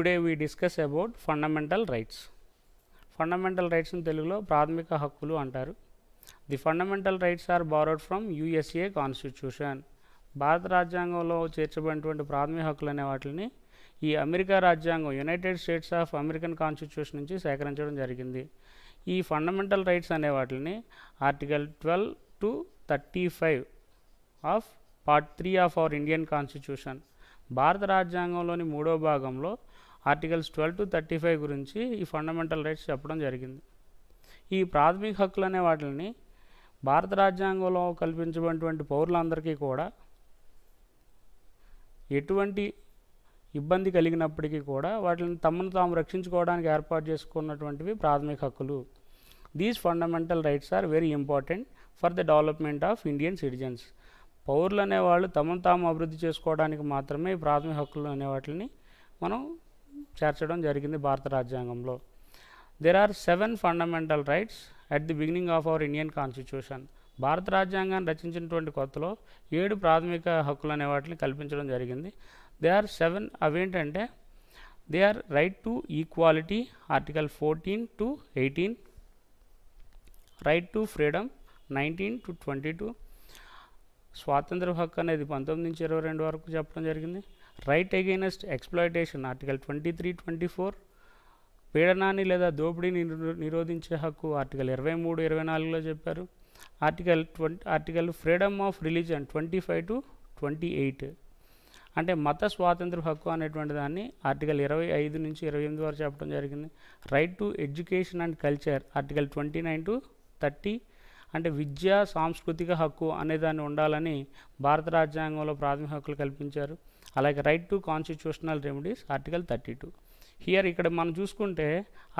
Today we discuss about fundamental rights. Fundamental rights ని తెలుగులో ప్రాథమిక హక్కులు అంటారు. The fundamental rights are borrowed from USA constitution. భారత రాజ్యాంగంలో చేర్చబడినటువంటి ప్రాథమిక హక్కులు అనే వాటిని ఈ అమెరికా రాజ్యాంగం United states of American constitution నుంచి సేకరించడం జరిగింది. ఈ ఫండమెంటల్ రైట్స్ అనే వాటిని article 12 to 35 of part 3 of our Indian constitution, భారత రాజ్యాంగంలోని 3వ భాగంలో ఆర్టికల్స్ 12 to 35 గురించి ఈ ఫండమెంటల్ రైట్స్ చెప్పడం జరిగింది. ఈ ప్రాథమిక హక్కులు అనే వాటిని భారత రాజ్యాంగంలో కల్పించబడినటువంటి పౌరులందరికీ కూడా ఎటువంటి ఇబ్బంది కలిగినప్పటికీ కూడా వాటిని తమను తాము రక్షించుకోవడానికి ఏర్పాటు చేసుకున్నటువంటివి ప్రాథమిక హక్కులు. These fundamental rights are very important for the development of Indian citizens. పౌరులు అనేవాళ్ళు తమను తాము అభివృద్ధి చేసుకోవడానికి మాత్రమే ప్రాథమిక హక్కులు అనే వాటిని మనం చేర్చడం జరిగింది భారత రాజ్యాంగంలో. There are 7 fundamental rights at the beginning of our Indian constitution. భారత రాజ్యాంగాన్ని రచించినటువంటి కొత్తలో 7 ప్రాథమిక హక్కులు అనే వాటిని కల్పించడం జరిగింది. They are 7. అవేంటంటే they are right to equality article 14 to 18, right to freedom 19 to 22, స్వాతంత్ర హక్కు అనేది 19 నుంచి 22 వరకు చెప్పడం జరిగింది. రైట్ అగైనెస్ట్ ఎక్స్ప్లాయిటేషన్ ఆర్టికల్ 23, 24, పీడనాన్ని లేదా దోపిడీని నిరోధించే హక్కు ఆర్టికల్ 23, 24లో చెప్పారు. Article freedom of religion 25 to 28, అంటే మత స్వాతంత్ర హక్కు అనేటువంటి దాన్ని ఆర్టికల్ 25 నుంచి 28 వరకు చెప్పడం జరిగింది. Right to education and culture article 29 to 30, అంటే విద్యా సాంస్కృతిక హక్కు అనేదాన్ని ఉండాలని భారత రాజ్యాంగంలో ప్రాథమిక హక్కులు కల్పించారు. అలాగే right to constitutional remedies article 32. ఇక్కడ మనం చూసుకుంటే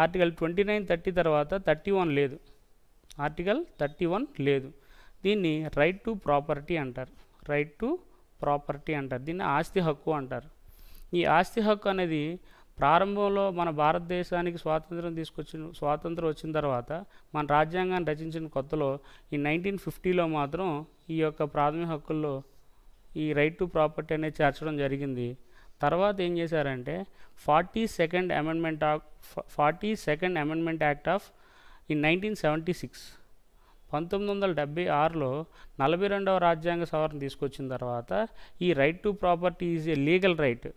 ఆర్టికల్ 29, 30 తర్వాత 31 లేదు, ఆర్టికల్ 31 లేదు. దీన్ని రైట్ టు ప్రాపర్టీ అంటారు. రైట్ టు ప్రాపర్టీ అంటారు, దీన్ని ఆస్తి హక్కు అంటారు. ఈ ఆస్తి హక్కు అనేది ప్రారంభంలో మన భారతదేశానికి స్వాతంత్రం వచ్చిన తర్వాత మన రాజ్యాంగాన్ని రచించిన కొత్తలో ఈ 1950లో మాత్రం ఈ యొక్క ప్రాథమిక హక్కుల్లో ఈ రైట్ టు ప్రాపర్టీ అనేది చేర్చడం జరిగింది. తర్వాత ఏం చేశారంటే 42nd amendment act of in 1976, 1976లో 42వ రాజ్యాంగ సవరణ తీసుకొచ్చిన తర్వాత ఈ right to property is a legal right.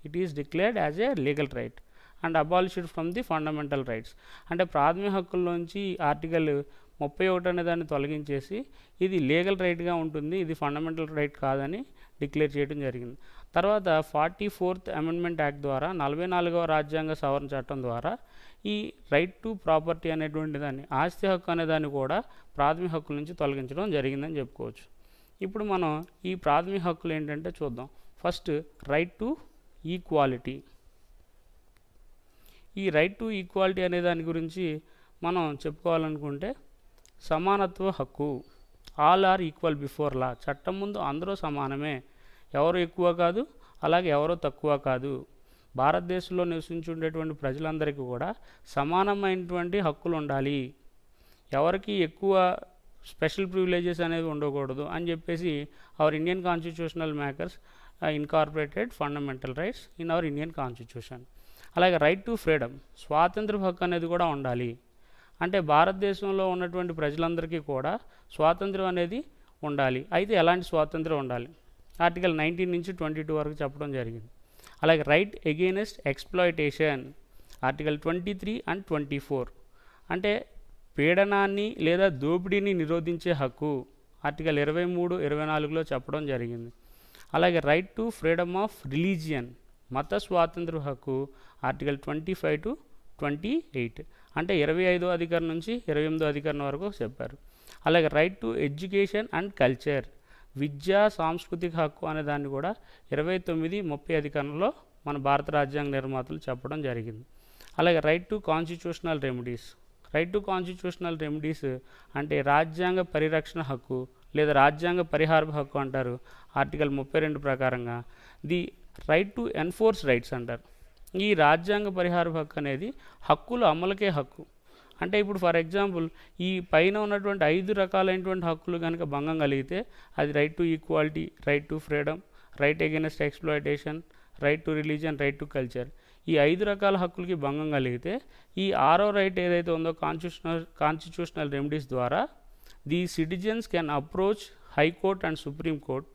It is declared as a legal right and abolished from the fundamental rights. అంటే ప్రాథమిక హక్కుల్లోంచి ఆర్టికల్ 31 అనే దాన్ని తొలగించేసి ఇది లీగల్ రైట్గా ఉంటుంది, ఇది ఫండమెంటల్ రైట్ కాదని డిక్లేర్ చేయడం జరిగింది. తర్వాత 44th అమెండ్మెంట్ యాక్ట్ ద్వారా 44వ రాజ్యాంగ సవరణ చట్టం ద్వారా ఈ రైట్ టు ప్రాపర్టీ అనేటువంటి దాన్ని, ఆస్తి హక్కు అనేదాన్ని కూడా ప్రాథమిక హక్కుల నుంచి తొలగించడం జరిగిందని చెప్పుకోవచ్చు. ఇప్పుడు మనం ఈ ప్రాథమిక హక్కులు ఏంటంటే చూద్దాం. First right to equality. ఈ రైట్ టు ఈక్వాలిటీ అనే దాని గురించి మనం చెప్పుకోవాలనుకుంటే సమానత్వ హక్కు. All are equal before law. చట్టం ముందు అందరూ సమానమే, ఎవరు ఎక్కువ కాదు అలాగే ఎవరో తక్కువ కాదు. భారతదేశంలో నివసించుండేటువంటి ప్రజలందరికీ కూడా సమానమైనటువంటి హక్కులు ఉండాలి, ఎవరికి ఎక్కువ స్పెషల్ ప్రివిలేజెస్ అనేవి ఉండకూడదు అని చెప్పేసి our Indian constitutional makers incorporated fundamental rights in our Indian constitution. అలాగే రైట్ టు ఫ్రీడమ్, స్వాతంత్ర హక్కు అనేది కూడా ఉండాలి. అంటే భారతదేశంలో ఉన్నటువంటి ప్రజలందరికీ కూడా స్వాతంత్రం అనేది ఉండాలి. అయితే ఎలాంటి స్వాతంత్రం ఉండాలి? ఆర్టికల్ 19 నుంచి 22 వరకు చెప్పడం జరిగింది. అలాగే right against exploitation article 23 and 24, అంటే పీడనాన్ని లేదా దోపిడీని నిరోధించే హక్కు ఆర్టికల్ 23, 24లో చెప్పడం జరిగింది. అలాగే right to freedom of religion, మత స్వాతంత్ర హక్కు ఆర్టికల్ 25 to 28, అంటే 25వ అధికరణం నుంచి 28వ అధికరణం వరకు చెప్పారు. అలాగే right to education and culture, విద్యా సాంస్కృతిక హక్కు అనే దాన్ని కూడా 29, 30 అధికరణంలో మన భారత రాజ్యాంగ నిర్మాతలు చెప్పడం జరిగింది. అలాగే right to constitutional remedies. Right to constitutional remedies అంటే రాజ్యాంగ పరిరక్షణ హక్కు లేదా రాజ్యాంగ పరిహార హక్కు అంటారు ఆర్టికల్ 32 ప్రకారంగా. The right to enforce rights అంటారు. ఈ రాజ్యాంగ పరిహార హక్కు అనేది హక్కుల అమలుకే హక్కు. అంటే ఇప్పుడు ఫర్ ఎగ్జాంపుల్ ఈ పైన ఉన్నటువంటి 5 రకాలైనటువంటి హక్కులు కనుక భంగం కలిగితే అది right to equality, right to freedom, right against exploitation, right to religion, right to culture, ఈ 5 రకాల హక్కులకి భంగం కలిగితే ఈ 6వ రైట్ ఏదైతే ఉందో కాన్స్టిట్యూషనల్ రెమెడీస్ ద్వారా the citizens can approach high court and supreme court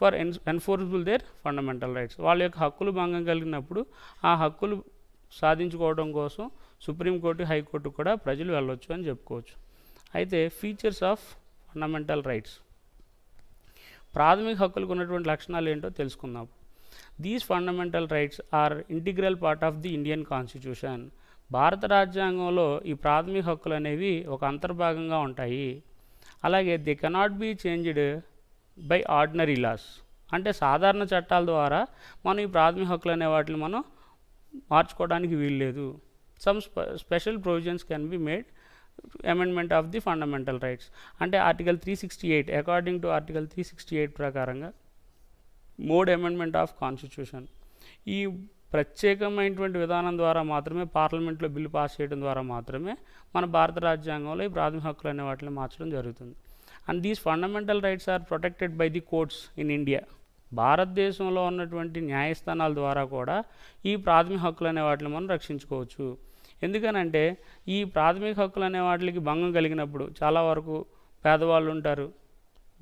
for enforceable their fundamental rights. వాళ్ళ యొక్క హక్కులు భంగం కలిగినప్పుడు ఆ హక్కులు సాధించుకోవడం కోసం సుప్రీంకోర్టు, హైకోర్టు కూడా ప్రజలు వెళ్ళొచ్చు అని చెప్పుకోవచ్చు. అయితే ఫీచర్స్ ఆఫ్ ఫండమెంటల్ రైట్స్, ప్రాథమిక హక్కులకు ఉన్నటువంటి లక్షణాలు ఏంటో తెలుసుకుందాం. These fundamental rights are integral part of the Indian constitution. భారత రాజ్యాంగంలో ఈ ప్రాథమిక హక్కులు అనేవి ఒక అంతర్భాగంగా ఉంటాయి. అలాగే they cannot be changed by ordinary laws. అంటే సాధారణ చట్టాల ద్వారా మనం ఈ ప్రాథమిక హక్కులు అనే వాటిని మనం మార్చుకోవడానికి వీల్లేదు. Some special provisions can be made amendment of the fundamental rights. అంటే ఆర్టికల్ 368 అకార్డింగ్ టు ఆర్టికల్ 368 ప్రకారంగా మోడ్ అమెండ్మెంట్ ఆఫ్ కాన్స్టిట్యూషన్. ఈ ప్రత్యేకమైనటువంటి విధానం ద్వారా మాత్రమే పార్లమెంట్లో బిల్లు పాస్ చేయడం ద్వారా మాత్రమే మన భారత రాజ్యాంగంలో ఈ ప్రాథమిక హక్కులు అనే వాటిని మార్చడం జరుగుతుంది. And these fundamental rights are protected by the courts in India. భారతదేశంలో ఉన్నటువంటి న్యాయస్థానాల ద్వారా కూడా ఈ ప్రాథమిక హక్కులు అనే వాటిని మనం రక్షించుకోవచ్చు. ఎందుకనంటే ఈ ప్రాథమిక హక్కులు అనే వాటికి భంగం కలిగినప్పుడు చాలా వరకు పేదవాళ్ళు ఉంటారు,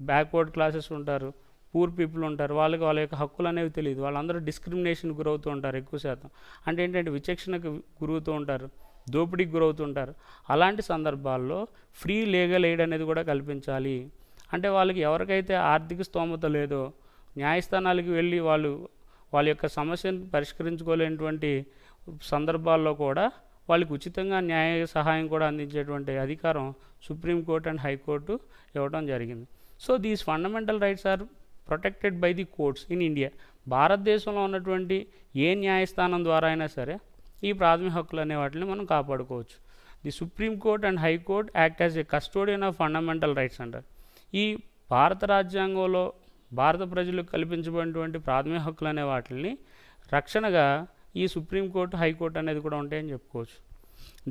బ్యాక్వర్డ్ క్లాసెస్ ఉంటారు, పూర్ పీపుల్ ఉంటారు. వాళ్ళకి వాళ్ళ యొక్క హక్కులు అనేవి తెలియదు. వాళ్ళందరూ డిస్క్రిమినేషన్ గురవుతూ ఉంటారు ఎక్కువ శాతం. అంటే ఏంటంటే విచక్షణకు గురవుతూ ఉంటారు, దోపిడీకి గురవుతుంటారు. అలాంటి సందర్భాల్లో ఫ్రీ లీగల్ ఎయిడ్ అనేది కూడా కల్పించాలి. అంటే వాళ్ళకి ఎవరికైతే ఆర్థిక స్తోమత లేదో న్యాయస్థానాలకు వెళ్ళి వాళ్ళ యొక్క సమస్యను పరిష్కరించుకోలేనటువంటి సందర్భాల్లో కూడా వాళ్ళకి ఉచితంగా న్యాయ సహాయం కూడా అందించేటువంటి అధికారం సుప్రీంకోర్టు అండ్ హైకోర్టు ఇవ్వడం జరిగింది. So these fundamental rights are protected by the courts in India. భారతదేశంలో ఉన్నటువంటి ఏ న్యాయస్థానం ద్వారా అయినా సరే ఈ ప్రాథమిక హక్కులు అనే వాటిని మనం కాపాడుకోవచ్చు. The supreme court and high court act as a custodian of fundamental rights అంటారు. ఈ భారత రాజ్యాంగంలో భారత ప్రజలకు కల్పించబడినటువంటి ప్రాథమిక హక్కులు అనే వాటిని రక్షణగా ఈ సుప్రీంకోర్టు, హైకోర్టు అనేది కూడా ఉంటాయని చెప్పుకోవచ్చు.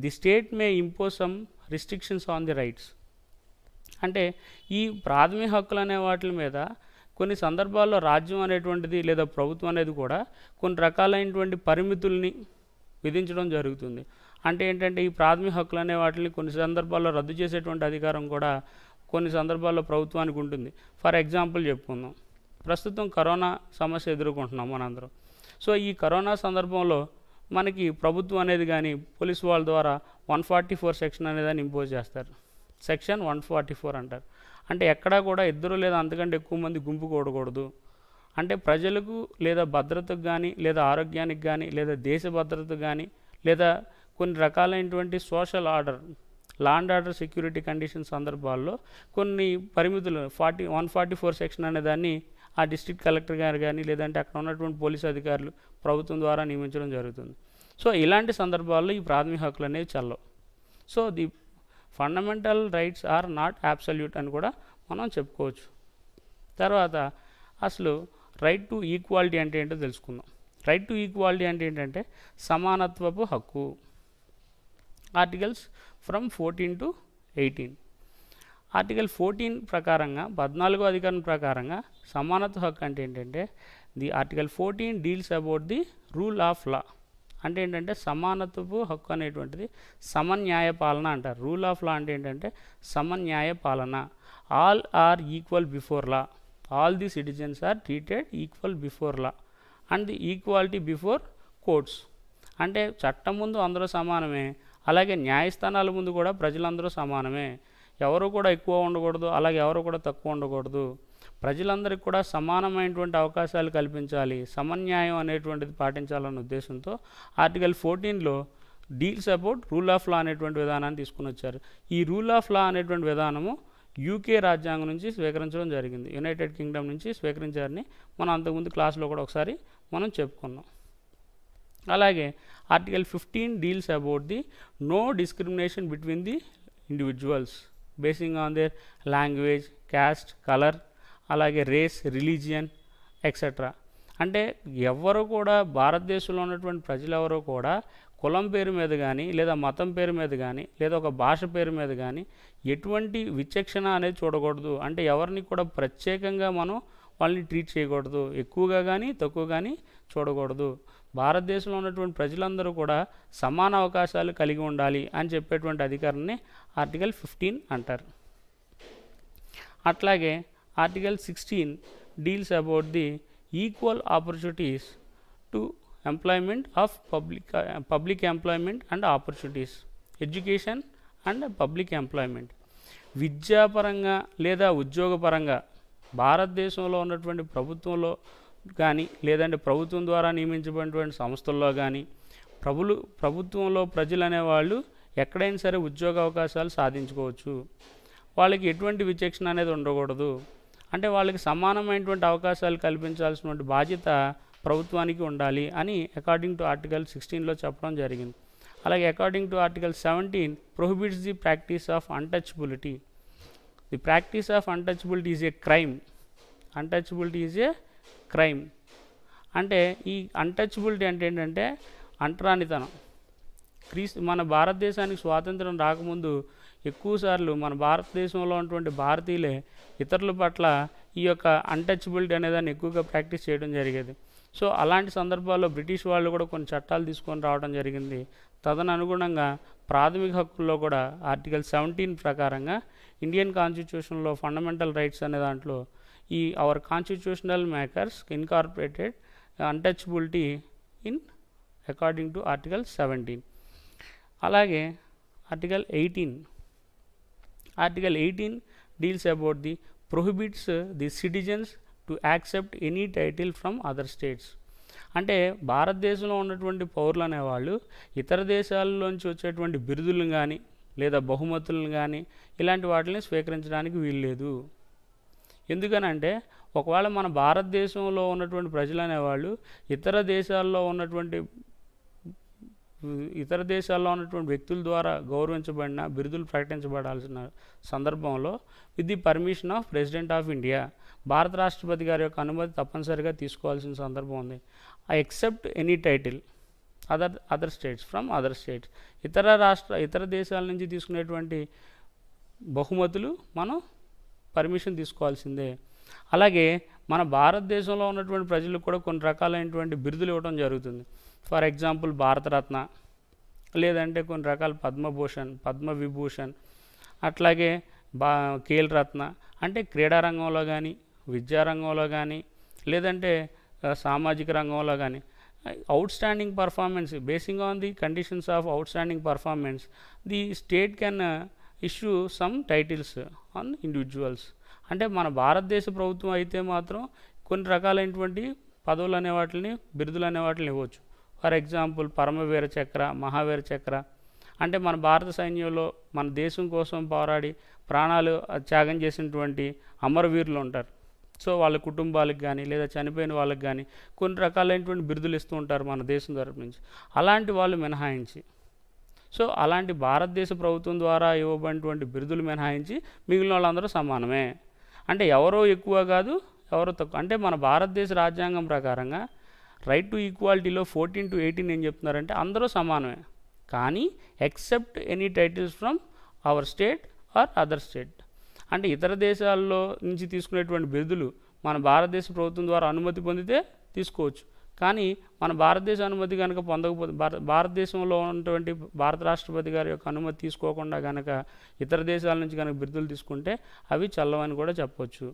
The state May impose some restrictions on the rights. అంటే ఈ ప్రాథమిక హక్కులు అనే వాటి మీద కొన్ని సందర్భాల్లో రాజ్యం అనేటువంటిది లేదా ప్రభుత్వం అనేది కూడా కొన్ని రకాలైనటువంటి పరిమితుల్ని విధించడం జరుగుతుంది. అంటే ఏంటంటే ఈ ప్రాథమిక హక్కులు అనే వాటిని కొన్ని సందర్భాల్లో రద్దు చేసేటువంటి అధికారం కూడా కొన్ని సందర్భాల్లో ప్రభుత్వానికి ఉంటుంది. ఫర్ ఎగ్జాంపుల్ చెప్పుకుందాం, ప్రస్తుతం కరోనా సమస్య ఎదుర్కొంటున్నాం మనందరం. సో ఈ కరోనా సందర్భంలో మనకి ప్రభుత్వం అనేది కానీ పోలీసు వాళ్ళ ద్వారా 144 సెక్షన్ అనేదాన్ని ఇంపోజ్ చేస్తారు. సెక్షన్ 144 అంటారు. అంటే ఎక్కడా కూడా ఇద్దరు లేదా అంతకంటే ఎక్కువ మంది గుంపు కూడకూడదు. అంటే ప్రజలకు లేదా భద్రతకు కానీ లేదా ఆరోగ్యానికి కానీ లేదా దేశ భద్రతకు కానీ లేదా కొన్ని రకాలైనటువంటి social order, law and order, security condition సందర్భాల్లో కొన్ని పరిమితులు 144 సెక్షన్ అనే దాన్ని ఆ డిస్ట్రిక్ట్ కలెక్టర్ గారు కానీ లేదంటే అక్కడ ఉన్నటువంటి పోలీసు అధికారులు ప్రభుత్వం ద్వారా నియమించడం జరుగుతుంది. సో ఇలాంటి సందర్భాల్లో ఈ ప్రాథమిక హక్కులు అనేవి చెల్లవు. So the fundamental rights are not absolute అని కూడా మనం చెప్పుకోవచ్చు. తర్వాత అసలు రైట్ టు ఈక్వాలిటీ అంటే ఏంటో తెలుసుకుందాం. రైట్ టు ఈక్వాలిటీ అంటే ఏంటంటే సమానత్వపు హక్కు. Articles from 14 to 18. ఆర్టికల్ 14 ప్రకారంగా 14వ అధికరణ ప్రకారంగా సమానత్వ హక్కు అంటే ఏంటంటే the article 14 deals about the rule of లా. అంటే ఏంటంటే సమానత్వపు హక్కు అనేటువంటిది సమన్యాయ పాలన అంటారు. రూల్ ఆఫ్ లా అంటే ఏంటంటే సమన్యాయ పాలన. All are equal before law. All the citizens are treated equal before law and the equality before courts. అంటే చట్టం ముందు అందరూ సమానమే, అలాగే న్యాయస్థానాల ముందు కూడా ప్రజలందరూ సమానమే. ఎవరు కూడా ఎక్కువ ఉండకూడదు, అలాగే ఎవరు కూడా తక్కువ ఉండకూడదు. ప్రజలందరికీ కూడా సమానమైనటువంటి అవకాశాలు కల్పించాలి, సమన్యాయం అనేటువంటిది పాటించాలన్న ఉద్దేశంతో ఆర్టికల్ 14లో deals about rule of law అనేటువంటి విధానాన్ని తీసుకుని వచ్చారు. ఈ రూల్ ఆఫ్ లా అనేటువంటి విధానము యూకే రాజ్యాంగం నుంచి స్వీకరించడం జరిగింది. యునైటెడ్ కింగ్డమ్ నుంచి స్వీకరించారని మనం అంతకుముందు క్లాస్లో కూడా ఒకసారి మనం చెప్పుకున్నాం. అలాగే article 15 deals about the no discrimination between the individuals basing on their language, caste, colour, అలాగే రేస్, రిలీజియన్ ఎక్సెట్రా. అంటే ఎవరు కూడా భారతదేశంలో ఉన్నటువంటి ప్రజలెవరూ కూడా కులం పేరు మీద కానీ లేదా మతం పేరు మీద కానీ లేదా ఒక భాష పేరు మీద కానీ ఎటువంటి విచక్షణ అనేది చూడకూడదు. అంటే ఎవరిని కూడా ప్రత్యేకంగా మనం వాళ్ళని ట్రీట్ చేయకూడదు, ఎక్కువగా కానీ తక్కువ కానీ చూడకూడదు. భారతదేశంలో ఉన్నటువంటి ప్రజలందరూ కూడా సమాన అవకాశాలు కలిగి ఉండాలి అని చెప్పేటువంటి అధికారాన్ని ఆర్టికల్ 15 అంటారు. అట్లాగే article 16 deals about the equal opportunities to employment of public employment and opportunities, education and public employment. విద్యాపరంగా లేదా ఉద్యోగపరంగా భారతదేశంలో ఉన్నటువంటి ప్రభుత్వంలో కానీ లేదంటే ప్రభుత్వం ద్వారా నియమించబడినటువంటి సంస్థల్లో కానీ ప్రభుత్వంలో ప్రజలు అనేవాళ్ళు ఎక్కడైనా సరే ఉద్యోగ అవకాశాలు సాధించుకోవచ్చు. వాళ్ళకి ఎటువంటి విచక్షణ అనేది ఉండకూడదు. అంటే వాళ్ళకి సమానమైనటువంటి అవకాశాలు కల్పించాల్సినటువంటి బాధ్యత ప్రభుత్వానికి ఉండాలి అని అకార్డింగ్ టు ఆర్టికల్ 16లో చెప్పడం జరిగింది. అలాగే according to article 17 prohibits the practice of untouchability. The practice of untouchability is a crime. Untouchability is a crime. అంటే ఈ అన్టచబిలిటీ అంటే ఏంటంటే అంటరానితనం. మన భారతదేశానికి స్వాతంత్రం రాకముందు ఎక్కువసార్లు మన భారతదేశంలో ఉన్నటువంటి భారతీయులే ఇతరుల పట్ల ఈ యొక్క అన్టచబిలిటీ అనేదాన్ని ఎక్కువగా ప్రాక్టీస్ చేయడం జరిగేది. సో అలాంటి సందర్భాల్లో బ్రిటిష్ వాళ్ళు కూడా కొన్ని చట్టాలు తీసుకొని రావడం జరిగింది. తదనుగుణంగా ప్రాథమిక హక్కుల్లో కూడా ఆర్టికల్ 17 ప్రకారంగా ఇండియన్ కాన్స్టిట్యూషన్లో ఫండమెంటల్ రైట్స్ అనే దాంట్లో ఈ our constitutional makers incorporated untouchability in according to article 17. అలాగే article 18 deals about the prohibits the citizens to accept any title from other states. అంటే భారతదేశంలో ఉన్నటువంటి పౌరులు అనేవాళ్ళు ఇతర దేశాల్లోంచి వచ్చేటువంటి బిరుదులను కానీ లేదా బహుమతులను కానీ ఇలాంటి వాటిని స్వీకరించడానికి వీల్లేదు. ఎందుకనంటే ఒకవేళ మన భారతదేశంలో ఉన్నటువంటి ప్రజలు అనేవాళ్ళు ఇతర దేశాల్లో ఉన్నటువంటి వ్యక్తుల ద్వారా గౌరవించబడిన బిరుదులు ప్రకటించబడాల్సిన సందర్భంలో with the permission of president of India, భారత రాష్ట్రపతి గారి యొక్క అనుమతి తప్పనిసరిగా తీసుకోవాల్సిన సందర్భం ఉంది. I except any title other states from other states. ఇతర దేశాల నుంచి తీసుకునేటువంటి బహుమతులు మనం పర్మిషన్ తీసుకోవాల్సిందే. అలాగే మన భారతదేశంలో ఉన్నటువంటి ప్రజలకు కూడా కొన్ని రకాలైనటువంటి బిరుదులు ఇవ్వడం జరుగుతుంది. ఫర్ ఎగ్జాంపుల్ భారతరత్న, లేదంటే కొన్ని రకాల పద్మభూషణ్, పద్మవిభూషణ్, అట్లాగే ఖేల్ రత్న. అంటే క్రీడారంగంలో కానీ విద్యారంగంలో కానీ లేదంటే సామాజిక రంగంలో కానీ outstanding performance, basing on the conditions of outstanding performance the state can issue some titles on individuals. అంటే మన భారతదేశ ప్రభుత్వం అయితే మాత్రం కొన్ని రకాలైనటువంటి పదవులు అనే వాటిని, బిరుదులు అనే వాటిని ఇవ్వచ్చు. ఫర్ ఎగ్జాంపుల్ పరమవీర చక్ర, మహావీర చక్ర. అంటే మన భారత సైన్యంలో మన దేశం కోసం పోరాడి ప్రాణాలు త్యాగం చేసినటువంటి అమరవీరులు ఉంటారు. సో వాళ్ళ కుటుంబాలకు కానీ లేదా చనిపోయిన వాళ్ళకి కానీ కొన్ని రకాలైనటువంటి బిరుదులు ఇస్తూ ఉంటారు మన దేశం తరపు నుంచి. అలాంటి వాళ్ళు మినహాయించి, సో అలాంటి భారతదేశ ప్రభుత్వం ద్వారా ఇవ్వబడినటువంటి బిరుదులు మినహాయించి మిగిలిన వాళ్ళందరూ సమానమే. అంటే ఎవరో ఎక్కువ కాదు, ఎవరో తక్కువ. అంటే మన భారతదేశ రాజ్యాంగం ప్రకారంగా రైట్ టు ఈక్వాలిటీలో 14 to 18 ఏం చెప్తున్నారంటే అందరూ సమానమే, కానీ except any titles from our state or other state. అంటే ఇతర దేశాల్లో నుంచి తీసుకునేటువంటి బిరుదులు మన భారతదేశ ప్రభుత్వం ద్వారా అనుమతి పొందితే తీసుకోవచ్చు. కానీ మన భారతదేశ అనుమతి కనుక పొందకపోతే, భారతదేశంలో ఉన్నటువంటి భారత రాష్ట్రపతి గారి యొక్క అనుమతి తీసుకోకుండా కనుక ఇతర దేశాల నుంచి కనుక బిరుదులు తీసుకుంటే అవి చల్లవని కూడా చెప్పవచ్చు.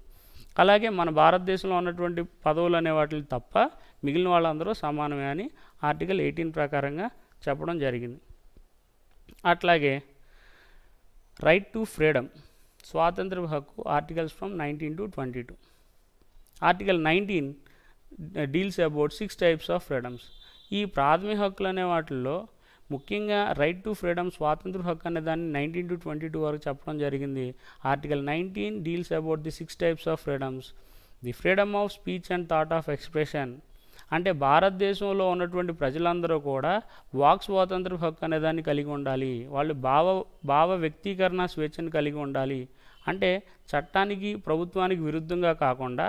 అలాగే మన భారతదేశంలో ఉన్నటువంటి పదవులు అనే వాటిని తప్ప మిగిలిన వాళ్ళందరూ సమానమే అని ఆర్టికల్ 18 ప్రకారంగా చెప్పడం జరిగింది. అట్లాగే రైట్ టు ఫ్రీడమ్, స్వాతంత్ర హక్కు, articles from 19 to 22. Article 19 deals about 6 types of freedoms. ఈ ప్రాథమిక హక్కులు అనే వాటిల్లో ముఖ్యంగా రైట్ టు ఫ్రీడమ్, స్వాతంత్ర హక్కు అనే దాన్ని 19 to 22 వరకు చెప్పడం జరిగింది. Article 19 deals about the 6 types of freedoms. The freedom of speech and thought of expression. అంటే భారతదేశంలో ఉన్నటువంటి ప్రజలందరూ కూడా వాక్ స్వాతంత్ర హక్కు అనేదాన్ని కలిగి ఉండాలి. వాళ్ళు భావ వ్యక్తీకరణ స్వేచ్ఛను కలిగి ఉండాలి. అంటే చట్టానికి ప్రభుత్వానికి విరుద్ధంగా కాకుండా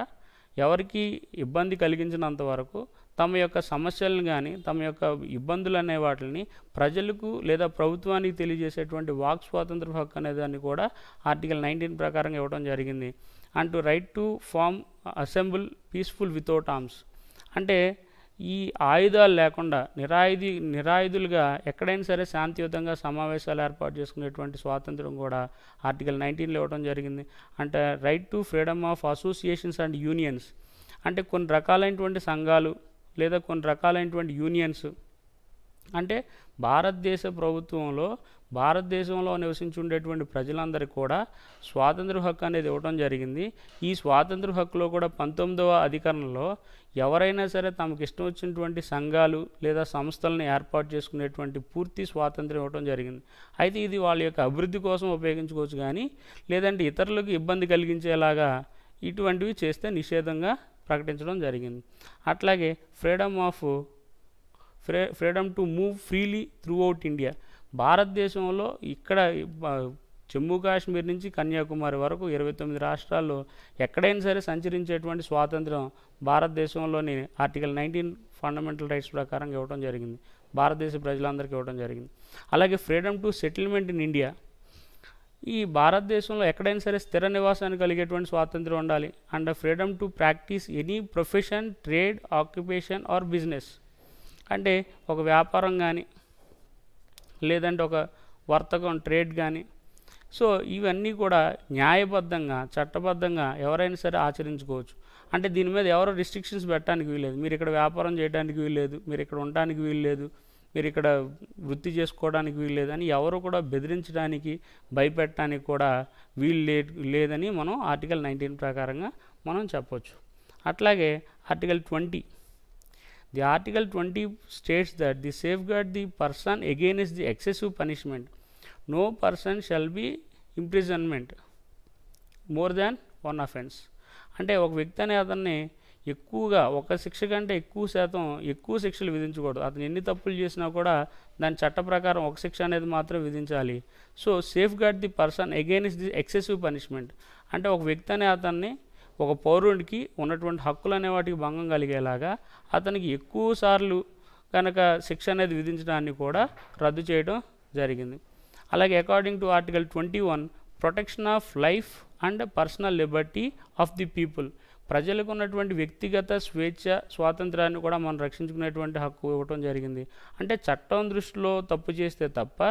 ఎవరికి ఇబ్బంది కలిగించినంత వరకు తమ యొక్క సమస్యలను కానీ తమ యొక్క ఇబ్బందులు అనే వాటిని ప్రజలకు లేదా ప్రభుత్వానికి తెలియజేసేటువంటి వాక్ స్వాతంత్ర హక్కు అనేదాన్ని కూడా ఆర్టికల్ 19 ప్రకారం ఇవ్వడం జరిగింది. And to right to form assemble peaceful without arms. అంటే ఈ ఆయుధాలు లేకుండా నిరాయుధులుగా ఎక్కడైనా సరే శాంతియుతంగా సమావేశాలు ఏర్పాటు చేసుకునేటువంటి స్వాతంత్రం కూడా ఆర్టికల్ 19లో ఇవ్వడం జరిగింది. అంటే right to freedom of associations and unions, అంటే కొన్ని రకాలైనటువంటి సంఘాలు లేదా కొన్ని రకాలైనటువంటి యూనియన్స్, అంటే భారతదేశ ప్రభుత్వంలో భారతదేశంలో నివసించి ఉండేటువంటి ప్రజలందరికీ కూడా స్వాతంత్ర హక్కు అనేది ఇవ్వడం జరిగింది. ఈ స్వాతంత్ర హక్కులో కూడా 19వ అధికరణలో ఎవరైనా సరే తమకు ఇష్టం వచ్చినటువంటి సంఘాలు లేదా సంస్థలను ఏర్పాటు చేసుకునేటువంటి పూర్తి స్వాతంత్రం ఇవ్వడం జరిగింది. అయితే ఇది వాళ్ళ యొక్క అభివృద్ధి కోసం ఉపయోగించుకోవచ్చు, కానీ లేదంటే ఇతరులకు ఇబ్బంది కలిగించేలాగా ఇటువంటివి చేస్తే నిషేధంగా ప్రకటించడం జరిగింది. అట్లాగే freedom to move freely through out India, భారతదేశంలో ఇక్కడ జమ్మూ కాశ్మీర్ నుంచి కన్యాకుమారి వరకు 29 రాష్ట్రాల్లో ఎక్కడైనా సరే సంచరించేటువంటి స్వాతంత్రం భారతదేశంలోని ఆర్టికల్ 19 ఫండమెంటల్ రైట్స్ ప్రకారం ఇవ్వడం జరిగింది, భారతదేశ ప్రజలందరికీ ఇవ్వడం జరిగింది. అలాగే freedom to settlement in India, ఈ భారతదేశంలో ఎక్కడైనా సరే స్థిర నివాసాన్ని కలిగేటువంటి స్వాతంత్రం ఉండాలి. And freedom to practise any profession, trade, occupation or business, అంటే ఒక వ్యాపారం కానీ లేదంటే ఒక వర్తకం, ట్రేడ్ కానీ, సో ఇవన్నీ కూడా న్యాయబద్ధంగా చట్టబద్ధంగా ఎవరైనా సరే ఆచరించుకోవచ్చు. అంటే దీని మీద ఎవరో రిస్ట్రిక్షన్స్ పెట్టడానికి వీల్లేదు, మీరు ఇక్కడ వ్యాపారం చేయడానికి వీల్లేదు, మీరు ఇక్కడ ఉండడానికి వీల్లేదు, మీరు ఇక్కడ వృత్తి చేసుకోవడానికి వీల్లేదు అని ఎవరు కూడా బెదిరించడానికి భయపెట్టడానికి కూడా లేదని మనం ఆర్టికల్ 19 ప్రకారంగా మనం చెప్పొచ్చు. అట్లాగే article 20, the article 20 states that the safeguard the person against the excessive punishment, no person shall be imprisonment more than one offense, అంటే ఒక వ్యక్తి అనే అతన్ని ఎక్కువగా ఒక శిక్ష కంటే ఎక్కువ శిక్షలు విధించకూడదు. అతను ఎన్ని తప్పులు చేసినా కూడా దాని చట్ట ప్రకారం ఒక శిక్ష అనేది మాత్రం విధించాలి. So safeguard the person against the excessive punishment, అంటే ఒక వ్యక్తి అనే అతన్ని ఒక పౌరుడికి ఉన్నటువంటి హక్కులు అనే వాటికి భంగం కలిగేలాగా అతనికి ఎక్కువ సార్లు కనుక శిక్ష అనేది విధించడాన్ని కూడా రద్దు చేయడం జరిగింది. అలాగే according to article 21 protection of life and personal Liberty of the people, ప్రజలకు ఉన్నటువంటి వ్యక్తిగత స్వేచ్ఛ స్వాతంత్రాన్ని కూడా మనం రక్షించుకునేటువంటి హక్కు ఇవ్వటం జరిగింది. అంటే చట్టం దృష్టిలో తప్పు చేస్తే తప్ప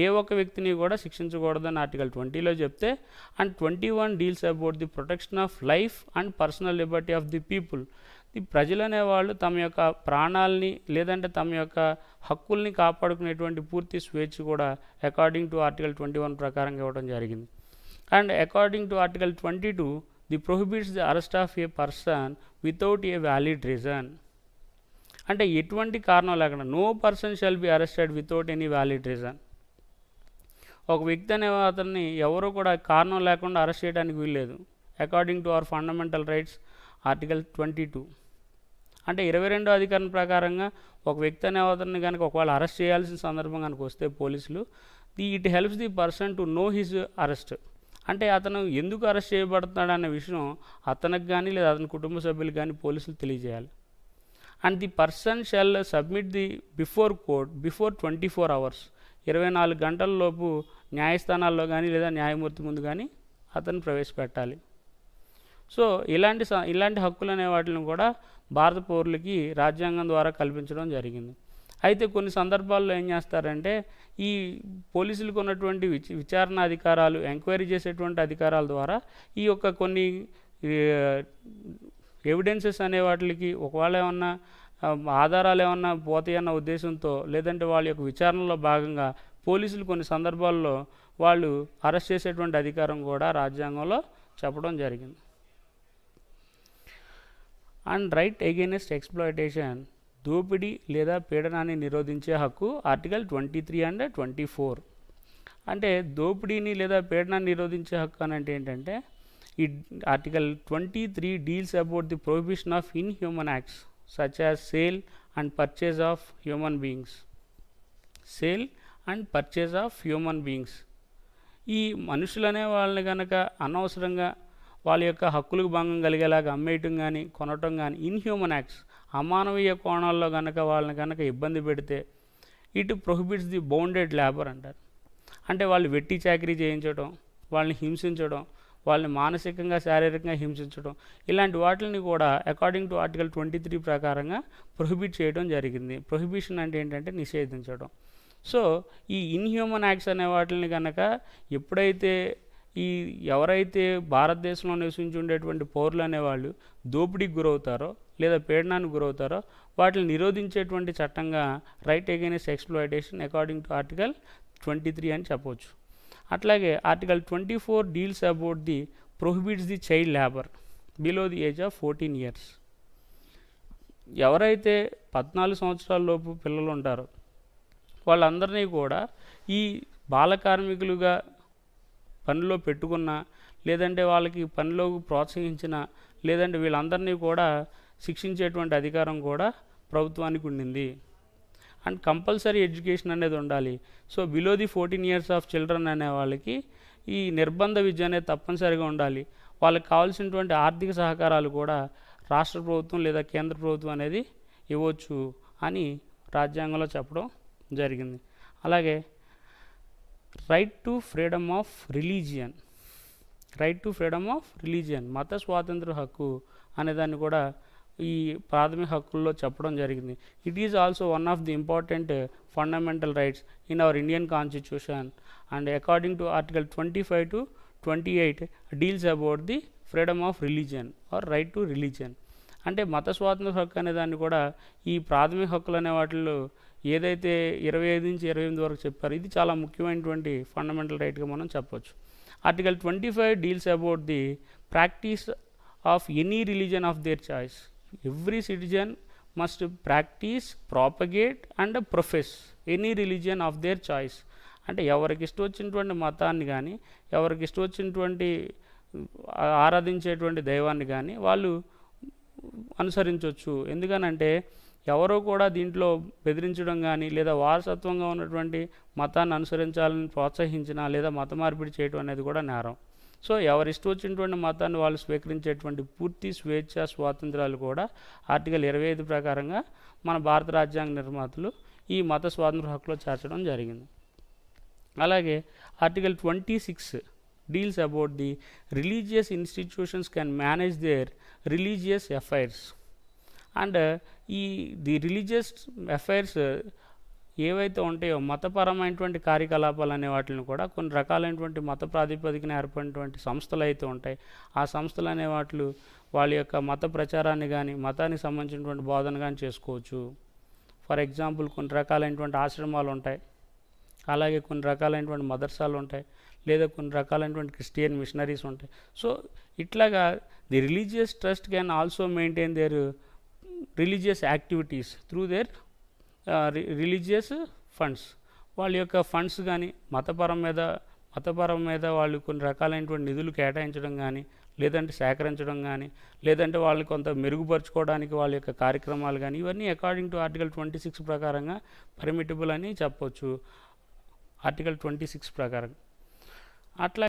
ఏ ఒక్క వ్యక్తిని కూడా శిక్షించకూడదని ఆర్టికల్ 20లో చెప్తే, and 21 deals about the protection of life and personal Liberty of the people, ఈ ప్రజలు అనేవాళ్ళు తమ యొక్క ప్రాణాలని లేదంటే తమ యొక్క హక్కుల్ని కాపాడుకునేటువంటి పూర్తి స్వేచ్ఛ కూడా అకార్డింగ్ టు ఆర్టికల్ 21 ప్రకారంగా ఇవ్వడం జరిగింది. And according to article 22 the prohibits the arrest of a person without a valid reason, అంటే ఎటువంటి కారణం లేకుండా no person shall be arrested without any valid reason, ఒక వ్యక్తి అనే అతన్ని ఎవరు కూడా కారణం లేకుండా అరెస్ట్ చేయడానికి వీల్లేదు according to our fundamental rights article 22. అంటే 22వ అధికరణ ప్రకారంగా ఒక వ్యక్తి అనే అతన్ని కనుక ఒకవేళ అరెస్ట్ చేయాల్సిన సందర్భం కనుక వస్తే పోలీసులు, it helps the person to know his arrest, అంటే అతను ఎందుకు అరెస్ట్ చేయబడుతున్నాడు అనే విషయం అతనికి కానీ లేదా అతని కుటుంబ సభ్యులకు కానీ పోలీసులు తెలియజేయాలి. And the person shall submit the before court before 24 hours, 24 గంటల లోపు న్యాయస్థానాల్లో కానీ లేదా న్యాయమూర్తి ముందు కానీ అతను ప్రవేశపెట్టాలి. సో ఇలాంటి హక్కులు అనే వాటిని కూడా భారత పౌరులకి రాజ్యాంగం ద్వారా కల్పించడం జరిగింది. అయితే కొన్ని సందర్భాల్లో ఏం చేస్తారంటే ఈ పోలీసులకు ఉన్నటువంటి విచారణ అధికారాలు, ఎంక్వైరీ చేసేటువంటి అధికారాల ద్వారా ఈ యొక్క కొన్ని ఎవిడెన్సెస్ అనే వాటికి ఒకవేళ ఏమన్నా ఆధారాలు ఏమన్నా పోతాయన్న ఉద్దేశంతో లేదంటే వాళ్ళ యొక్క విచారణలో భాగంగా పోలీసులు కొన్ని సందర్భాల్లో వాళ్ళు అరెస్ట్ చేసేటువంటి అధికారం కూడా రాజ్యాంగంలో చెప్పడం జరిగింది. అండ్ రైట్ అగైనెస్ట్ ఎక్స్ప్లాయిటేషన్, దోపిడీ లేదా పీడనాన్ని నిరోధించే హక్కు ఆర్టికల్ 23 అండ్ 24. అంటే దోపిడీని లేదా పీడనాన్ని నిరోధించే హక్కు అని అంటే ఏంటంటే ఈ article 23 deals about the prohibition of inhuman acts such as sale and purchase of human beings, ఈ మనుషులనే వాళ్ళని కనుక అనవసరంగా వాళ్ళ యొక్క హక్కులకు భంగం కలిగేలాగా అమ్మేయటం కానీ కొనటం కానీ, ఇన్హ్యూమన్ యాక్ట్స్ అమానవీయ కోణాల్లో కనుక వాళ్ళని కనుక ఇబ్బంది పెడితే it prohibits the bounded labour అంటారు. అంటే వాళ్ళు వెట్టి చాకరీ చేయించడం, వాళ్ళని హింసించడం, వాళ్ళని మానసికంగా శారీరకంగా హింసించడం, ఇలాంటి వాటిని కూడా అకార్డింగ్ టు ఆర్టికల్ 23 ప్రకారంగా ప్రొహిబిట్ చేయడం జరిగింది. ప్రొహిబిషన్ అంటే ఏంటంటే నిషేధించడం. సో ఈ ఇన్హ్యూమన్ యాక్ట్స్ అనే వాటిని కనుక ఎప్పుడైతే ఎవరైతే భారతదేశంలో నివసించి ఉండేటువంటి పౌరులు అనేవాళ్ళు దోపిడీకి గురవుతారో లేదా పీడనానికి గురవుతారో వాటిని నిరోధించేటువంటి చట్టంగా right against exploitation according to article 23 అని చెప్పవచ్చు. అట్లాగే article 24 deals about the prohibits the child labour below the age of 14 years. ఎవరైతే 14 సంవత్సరాల లోపు పిల్లలు ఉంటారో వాళ్ళందరినీ కూడా ఈ బాల కార్మికులుగా పనిలో పెట్టుకున్న, లేదంటే వాళ్ళకి పనిలో ప్రోత్సహించిన, లేదంటే వీళ్ళందరినీ కూడా శిక్షించేటువంటి అధికారం కూడా ప్రభుత్వానికి ఉండింది. అండ్ కంపల్సరీ ఎడ్యుకేషన్ అనేది ఉండాలి. So below the 14 years of children అనే వాళ్ళకి ఈ నిర్బంధ విద్య అనేది తప్పనిసరిగా ఉండాలి. వాళ్ళకి కావాల్సినటువంటి ఆర్థిక సహకారాలు కూడా రాష్ట్ర ప్రభుత్వం లేదా కేంద్ర ప్రభుత్వం అనేది ఇవ్వచ్చు అని రాజ్యాంగంలో చెప్పడం జరిగింది. అలాగే right to freedom of religion, మత స్వాతంత్ర హక్కు అనేదాన్ని కూడా ఈ ప్రాథమిక హక్కుల్లో చెప్పడం జరిగింది. It is also one of the important fundamental rights in our Indian constitution and according to article 25 to 28 deals about the freedom of religion are right to religion. అంటే మత స్వాతంత్ర హక్కు అనేదాన్ని కూడా ఈ ప్రాథమిక హక్కులు అనే వాటిల్లో ఏదైతే 25 నుంచి 28 వరకు చెప్పారో ఇది చాలా ముఖ్యమైనటువంటి ఫండమెంటల్ రైట్గా మనం చెప్పవచ్చు. Article 25 deals about the practice of any religion of their choice. Every citizen must practice, propagate and profess any religion of their choice. అంటే ఎవరికి ఇష్టం వచ్చినటువంటి మతాన్ని కానీ, ఎవరికి ఇష్టం వచ్చినటువంటి ఆరాధించేటువంటి దైవాన్ని కానీ వాళ్ళు అనుసరించవచ్చు. ఎందుకనంటే ఎవరో కూడా దీంట్లో బెదిరించడం కానీ లేదా వారసత్వంగా ఉన్నటువంటి మతాన్ని అనుసరించాలని ప్రోత్సహించినా లేదా మత మార్పిడి చేయడం అనేది కూడా నేరం. సో ఎవరి ఇష్టం వచ్చినటువంటి మతాన్ని వాళ్ళు స్వీకరించేటువంటి పూర్తి స్వేచ్ఛ స్వాతంత్రాలు కూడా ఆర్టికల్ 25 ప్రకారంగా మన భారత రాజ్యాంగ నిర్మాతలు ఈ మత స్వాతంత్ర హక్కులో చేర్చడం జరిగింది. అలాగే article 26 deals about the religious institutions can manage their religious affairs. And the religious affairs ఏవైతే ఉంటాయో మతపరమైనటువంటి కార్యకలాపాలు అనే వాటిని కూడా కొన్ని రకాలైనటువంటి మత ప్రాతిపదికన ఏర్పడినటువంటి సంస్థలు అయితే ఉంటాయి. ఆ సంస్థలు అనే వాటిలు వాళ్ళ యొక్క మత ప్రచారాన్ని కానీ మతానికి సంబంధించినటువంటి బోధన కానీ చేసుకోవచ్చు. ఫర్ ఎగ్జాంపుల్ కొన్ని రకాలైనటువంటి ఆశ్రమాలు ఉంటాయి, అలాగే కొన్ని రకాలైనటువంటి మదర్సాలు ఉంటాయి, లేదా కొన్ని రకాలైనటువంటి క్రిస్టియన్ మిషనరీస్ ఉంటాయి. సో ఇట్లాగా the religious trust can also maintain their religious activities through there religious funds. వాళ్ళ యొక్క ఫండ్స్ కానీ మతపరం మీద వాళ్ళు కొన్ని రకాలైనటువంటి నిధులు కేటాయించడం కానీ, లేదంటే సేకరించడం కానీ, లేదంటే వాళ్ళు కొంత మెరుగుపరుచుకోవడానికి వాళ్ళ యొక్క కార్యక్రమాలు కానీ, ఇవన్నీ అకార్డింగ్ టు ఆర్టికల్ 26 ప్రకారంగా పర్మిటబుల్ అని చెప్పవచ్చు. ఆర్టికల్ 26 ప్రకారం అట్లా